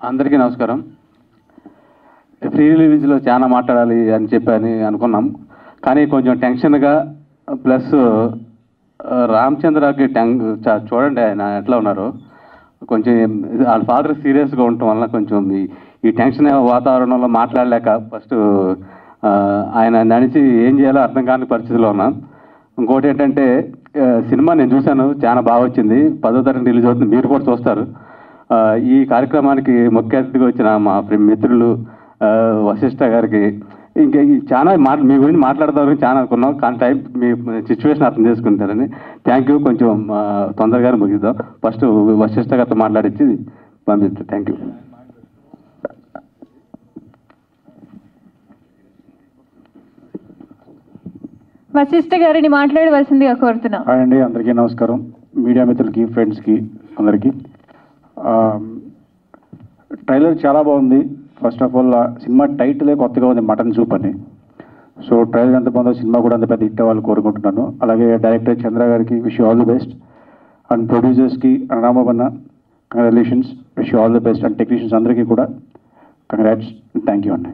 అందరికీ నమస్కారం. ఫ్రీ రిలీజ్లో చాలా మాట్లాడాలి అని చెప్పని అనుకున్నాం, కానీ కొంచెం టెన్షన్గా ప్లస్ రామచంద్రకి చూడండి ఆయన ఎట్లా ఉన్నారు, కొంచెం వాళ్ళ ఫాదర్ సీరియస్గా ఉండటం వల్ల కొంచెం ఈ టెన్షన్ వాతావరణంలో మాట్లాడలేక ఫస్ట్ ఆయన నడిచి ఏం చేయాలో అర్థం కాని పరిస్థితిలో ఉన్నాం. ఇంకోటి ఏంటంటే సినిమా నేను చూశాను, చాలా బాగా వచ్చింది. 10వ తరగతి రిలీజ్ అవుతుంది, మీరు కూడా చూస్తారు. ఈ కార్యక్రమానికి ముఖ్య అతిథిగా వచ్చిన మా మిత్రులు వశిష్ఠ గారికి ఇంకా చాలా మీ గురించి మాట్లాడదామని చాలా అనుకున్నాం, కానీ టైం మీ సిచ్యువేషన్ అర్థం చేసుకుంటారని. Thank you. కొంచెం తొందరగానే ముగిద్దాం. ఫస్ట్ వశిష్ఠ గారితో మాట్లాడించి పంపిస్తాం. Thank you. వశిష్ఠ గారిని మాట్లాడవలసిందిగా కోరుతున్నాం. హాయ్ అండి, అందరికీ నమస్కారం. మీడియా మిత్రులకి, ఫ్రెండ్స్కి అందరికీ. ట్రైలర్ చాలా బాగుంది. ఫస్ట్ ఆఫ్ ఆల్ సినిమా టైటిలే కొత్తగా ఉంది, మటన్ సూప్ అని. సో ట్రైలర్ ఎంత బాగుందో సినిమా కూడా అంత పెద్ద హిట్ అవ్వాలని కోరుకుంటున్నాను. అలాగే డైరెక్టర్ చంద్ర గారికి wish you all the best, and ప్రొడ్యూసర్స్కి Ramabanna congratulations, wish you all the best, and technicians అందరికీ కూడా కంగ్రాట్స్. థ్యాంక్ యూ అండి.